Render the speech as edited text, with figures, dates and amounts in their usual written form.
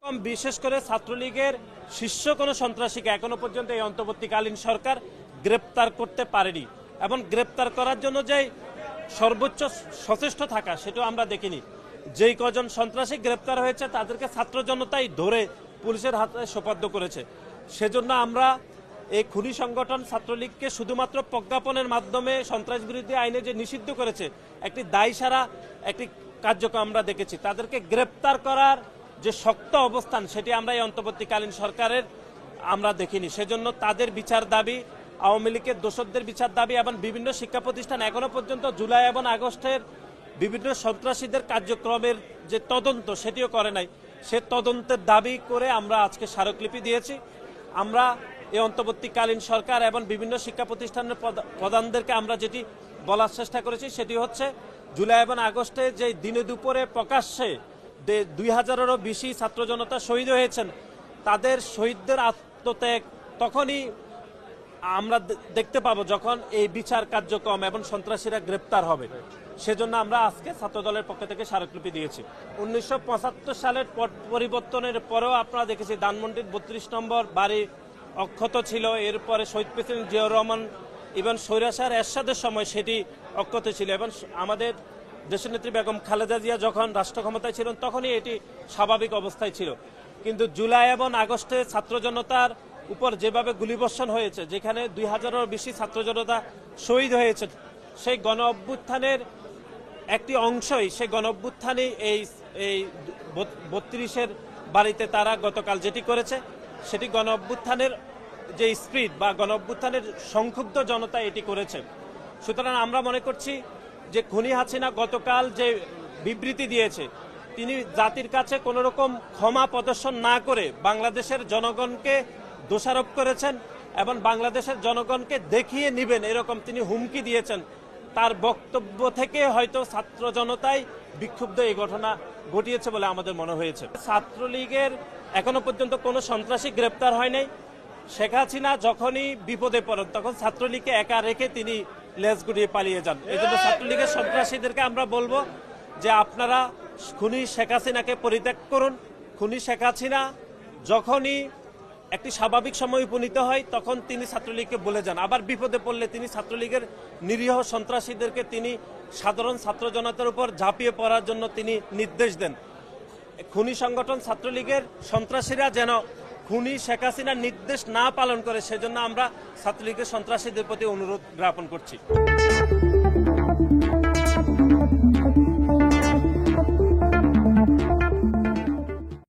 বিশেষ করে ছাত্রলীগের শীর্ষ কোনো সন্ত্রাসীকে এখনো পর্যন্ত এই অন্তর্বর্তীকালীন সরকার গ্রেপ্তার করতে পারেনি এবং গ্রেপ্তার করার জন্য যে সর্বোচ্চ সচেষ্ট থাকা সেটাও আমরা দেখিনি। যেই কজন সন্ত্রাসী গ্রেপ্তার হয়েছে তাদেরকে ছাত্র জনতাই ধরে পুলিশের হাতে সোপর্দ করেছে। সেজন্য আমরা এই খুনি সংগঠন ছাত্রলীগকে শুধুমাত্র প্রজ্ঞাপনের মাধ্যমে সন্ত্রাস বিরোধী আইনে যে নিষিদ্ধ করেছে একটি দায়সারা একটি কার্যক্রম আমরা দেখেছি। তাদেরকে গ্রেপ্তার করার যে শক্ত অবস্থান সেটি আমরা এই অন্তর্বর্তীকালীন সরকারের আমরা দেখিনি। সেজন্য তাদের বিচার দাবি, আওয়ামী লীগের দোষরদের বিচার দাবি এবং বিভিন্ন শিক্ষা প্রতিষ্ঠান এখনো পর্যন্ত জুলাই এবং আগস্টের বিভিন্ন সন্ত্রাসীদের কার্যক্রমের যে তদন্ত সেটিও করে নাই, সে তদন্তের দাবি করে আমরা আজকে স্মারকলিপি দিয়েছি। আমরা এই অন্তর্বর্তীকালীন সরকার এবং বিভিন্ন শিক্ষা প্রতিষ্ঠানের প্রধানদেরকে আমরা যেটি বলার চেষ্টা করেছি সেটি হচ্ছে জুলাই এবং আগস্টে যে দিনে দুপুরে প্রকাশ্যে 2000-এরও বেশি ছাত্র জনতা শহীদ হয়েছেন, তাদের শহীদদের আত্মত্যাগ তখনই আমরা দেখতে পাবো যখন এই বিচার কার্যক্রম এবং সন্ত্রাসীরা গ্রেপ্তার হবে। সেজন্য আমরা আজকে ছাত্রদলের পক্ষ থেকে স্মারকলিপি দিয়েছি। 1975 সালের পরিবর্তনের পরেও আপনারা দেখেছি ধানমন্ডির 32 নম্বর বাড়ি অক্ষত ছিল। এরপরে শহীদ প্রেসিডেন্ট জিয়াউর রহমান ইভেন স্বৈরাচার এরশাদের সময় সেটি অক্ষত ছিল এবং আমাদের দেশনেত্রী বেগম খালেদা জিয়া যখন রাষ্ট্র ক্ষমতায় ছিলেন তখনই এটি স্বাভাবিক অবস্থায় ছিল। কিন্তু জুলাই এবং আগস্টে ছাত্র জনতার উপর যেভাবে গুলিবর্ষণ হয়েছে, যেখানে 2000-এরও বেশি ছাত্র জনতা শহীদ হয়েছে, সেই গণ অভ্যুত্থানের একটি অংশই সেই গণ অভ্যুত্থানই এই 32-এর বাড়িতে তারা গতকাল যেটি করেছে সেটি গণ অভ্যুত্থানের যে স্পিরিট বা গণ অভ্যুত্থানের সংক্ষুব্ধ জনতা এটি করেছে। সুতরাং আমরা মনে করছি যে খুনি হাসিনা গতকাল যে বিবৃতি দিয়েছে, তিনি জাতির কাছে কোনো রকম ক্ষমা প্রদর্শন না করে বাংলাদেশের জনগণকে দোষারোপ করেছেন এবং বাংলাদেশের জনগণকে দেখিয়ে নেবেন এরকম তিনি হুমকি দিয়েছেন। তার বক্তব্য থেকে হয়তো ছাত্র জনতাই বিক্ষুব্ধ এই ঘটনা ঘটিয়েছে বলে আমাদের মনে হয়েছে। ছাত্রলীগের এখনো পর্যন্ত কোনো সন্ত্রাসী গ্রেপ্তার হয় নাই। শেখ হাসিনা যখনই বিপদে পড়েন তখন ছাত্রলীগকে একা রেখে তিনি লেজ গুড়িয়ে পালিয়ে যান। এই জন্য ছাত্রলীগের সন্ত্রাসীদেরকে আমরা বলবো যে আপনারা খুনি শেখ হাসিনাকে পরিত্যাগ করুন। খুনি শেখ হাসিনা যখনই একটি স্বাভাবিক সময় উপনীত হয় তখন তিনি ছাত্রলীগকে বলে যান, আবার বিপদে পড়লে তিনি ছাত্রলীগের নিরীহ সন্ত্রাসীদেরকে তিনি সাধারণ ছাত্র জনতার উপর ঝাঁপিয়ে পড়ার জন্য তিনি নির্দেশ দেন। খুনি সংগঠন ছাত্রলীগের সন্ত্রাসীরা যেন খুনি শেখ হাসিনার নির্দেশ না পালন করে সেজন্য আমরা ছাত্রলীগের সন্ত্রাসীদের প্রতি অনুরোধ জ্ঞাপন করছি।